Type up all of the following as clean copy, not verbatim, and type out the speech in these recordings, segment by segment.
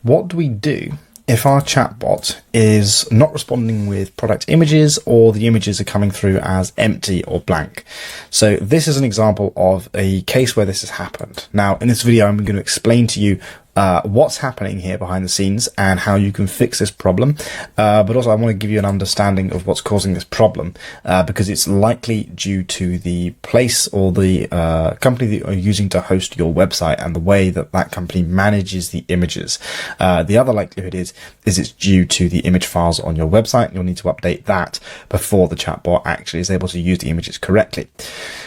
What do we do if our chatbot is not responding with product images, or the images are coming through as empty or blank? So this is an example of a case where this has happened. Now, in this video, I'm going to explain to you what's happening here behind the scenes and how you can fix this problem. But also I want to give you an understanding of what's causing this problem, because it's likely due to the place or the company that you're using to host your website and the way that that company manages the images. The other likelihood is it's due to the image files on your website, and you'll need to update that before the chatbot actually is able to use the images correctly.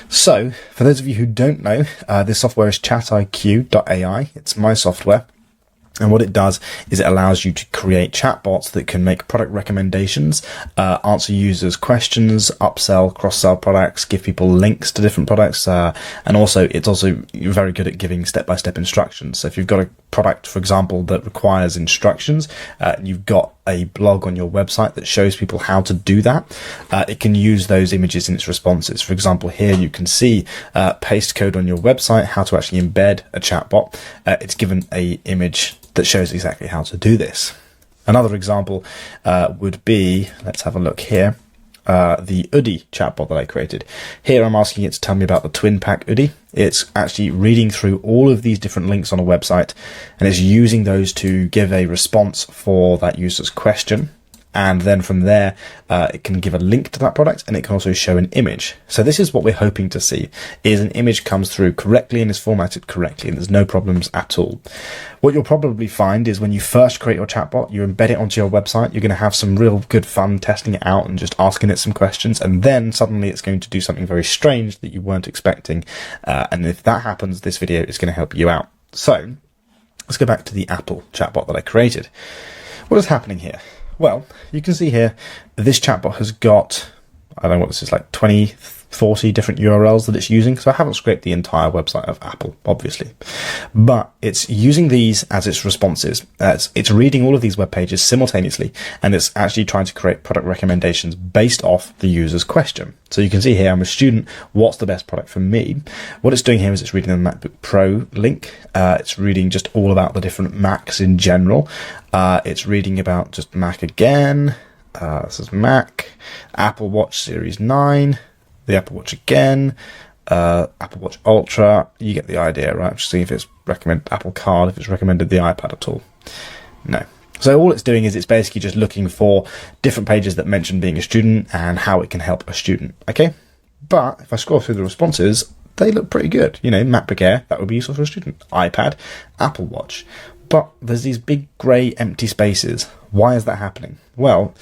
So, for those of you who don't know, this software is ChatIQ.ai. It's my software. And what it does is it allows you to create chatbots that can make product recommendations, answer users' questions, upsell, cross-sell products, give people links to different products, and also it's also very good at giving step-by-step instructions. So if you've got a product, for example, that requires instructions, you've got a blog on your website that shows people how to do that, it can use those images in its responses. For example, here you can see paste code on your website, how to actually embed a chatbot. It's given a image that shows exactly how to do this. Another example would be, let's have a look here, the Udi chatbot that I created. Here I'm asking it to tell me about the twin pack Udi. It's actually reading through all of these different links on a website, and it's using those to give a response for that user's question. And then from there, it can give a link to that product, and it can also show an image. So this is what we're hoping to see, is an image comes through correctly and is formatted correctly, and there's no problems at all. What you'll probably find is when you first create your chatbot, you embed it onto your website, you're going to have some real good fun testing it out and just asking it some questions, and then suddenly it's going to do something very strange that you weren't expecting. And if that happens, this video is going to help you out. So let's go back to the Apple chatbot that I created. What is happening here? Well, you can see here, this chatbot has got, I don't know what this is, like 20, 40 different URLs that it's using. So I haven't scraped the entire website of Apple, obviously, but it's using these as its responses. It's reading all of these web pages simultaneously, and it's actually trying to create product recommendations based off the user's question. So you can see here, I'm a student, what's the best product for me? What it's doing here is it's reading the MacBook Pro link. It's reading just all about the different Macs in general. It's reading about just Mac again. This is Mac, Apple Watch Series 9, the Apple Watch again, Apple Watch Ultra. You get the idea, right? Just see if it's recommended Apple Card, if it's recommended the iPad at all. No. So all it's doing is it's basically just looking for different pages that mention being a student and how it can help a student. Okay. But if I scroll through the responses, they look pretty good. You know, MacBook Air, that would be useful for a student. iPad, Apple Watch. But there's these big grey empty spaces. Why is that happening? Well,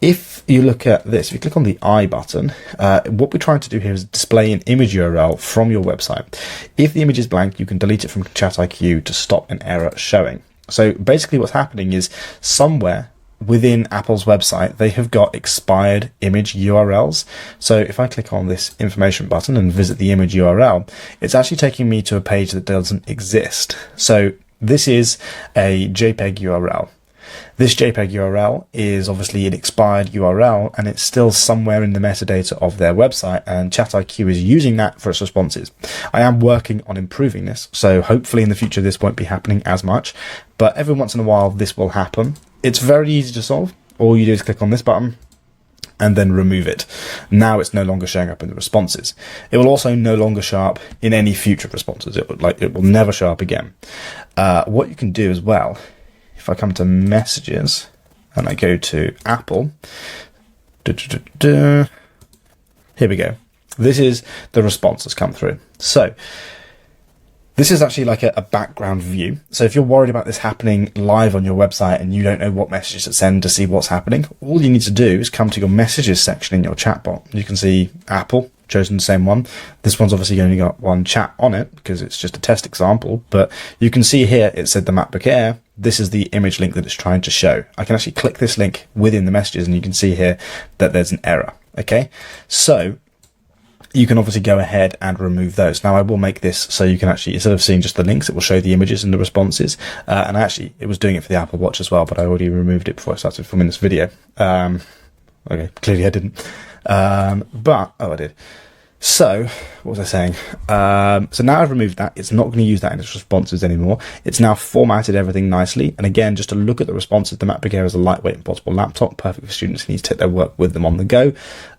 if you look at this, if you click on the I button, what we're trying to do here is display an image URL from your website. If the image is blank, you can delete it from ChatIQ to stop an error showing. So basically what's happening is somewhere within Apple's website, they have got expired image URLs. So if I click on this information button and visit the image URL, it's actually taking me to a page that doesn't exist. So this is a JPEG URL. This JPEG URL is obviously an expired URL, and it's still somewhere in the metadata of their website, and ChatIQ is using that for its responses. I am working on improving this, so hopefully in the future this won't be happening as much, but every once in a while this will happen. It's very easy to solve. All you do is click on this button and then remove it. Now it's no longer showing up in the responses. It will also no longer show up in any future responses. It will never show up again. What you can do as well, if I come to messages and I go to Apple, here we go. This is the response that's come through. So this is actually like a background view. So if you're worried about this happening live on your website and you don't know what messages to send to see what's happening, all you need to do is come to your messages section in your chatbot. You can see Apple, chosen the same one. This one's obviously only got one chat on it because it's just a test example, but you can see here it said the MacBook Air. This is the image link that it's trying to show. I can actually click this link within the messages and you can see here that there's an error. Okay, so you can obviously go ahead and remove those. Now I will make this so you can actually, instead of seeing just the links, it will show the images and the responses. And actually it was doing it for the Apple Watch as well, but I already removed it before I started filming this video. Okay, clearly I didn't. I did. So, what was I saying? So now I've removed that. It's not going to use that in its responses anymore. It's now formatted everything nicely. And again, just to look at the responses, the MacBook Air is a lightweight and portable laptop, perfect for students who need to take their work with them on the go.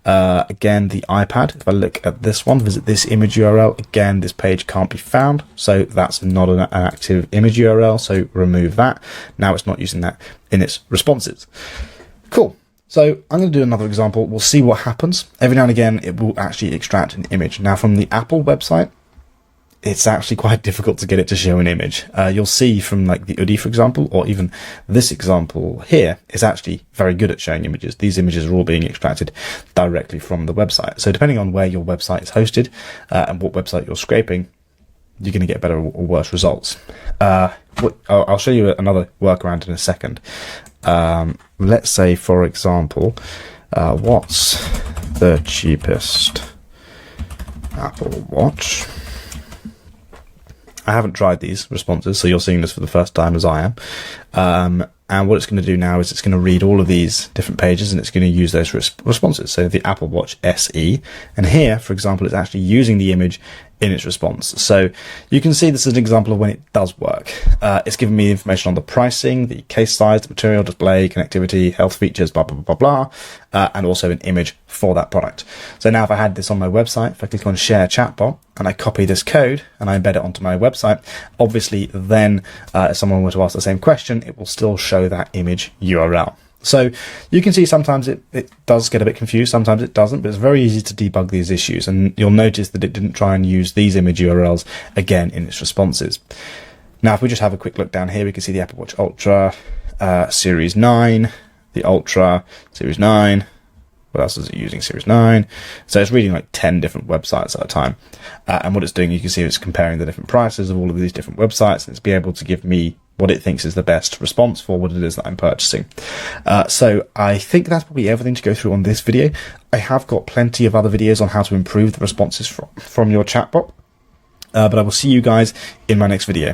Again, the iPad, if I look at this one, visit this image URL, again, this page can't be found. So that's not an active image URL. So remove that. Now it's not using that in its responses. Cool. So I'm going to do another example. We'll see what happens. Every now and again, it will actually extract an image. Now, from the Apple website, it's actually quite difficult to get it to show an image. You'll see from like the UDI, for example, or even this example here, is actually very good at showing images. These images are all being extracted directly from the website. So depending on where your website is hosted and what website you're scraping, you're going to get better or worse results. I'll show you another workaround in a second. Let's say, for example, what's the cheapest Apple Watch? I haven't tried these responses, so you're seeing this for the first time as I am. And what it's going to do now is it's going to read all of these different pages and it's going to use those responses. So the Apple Watch SE, and here, for example, it's actually using the image in its response. So you can see this is an example of when it does work. It's giving me information on the pricing, the case size, the material, display, connectivity, health features, blah, blah, blah, blah, and also an image for that product. So now if I had this on my website, if I click on Share Chatbot and I copy this code and I embed it onto my website, obviously then if someone were to ask the same question, it will still show that image URL. So you can see sometimes it does get a bit confused, sometimes it doesn't, but it's very easy to debug these issues. And you'll notice that it didn't try and use these image URLs again in its responses. Now, if we just have a quick look down here, we can see the Apple Watch Ultra, Series 9, the Ultra, Series 9. What else is it using? Series 9. So it's reading like 10 different websites at a time. And what it's doing, you can see it's comparing the different prices of all of these different websites, and it's be able to give me what it thinks is the best response for what it is that I'm purchasing. So I think that's probably everything to go through on this video. I have got plenty of other videos on how to improve the responses from your chatbot. But I will see you guys in my next video.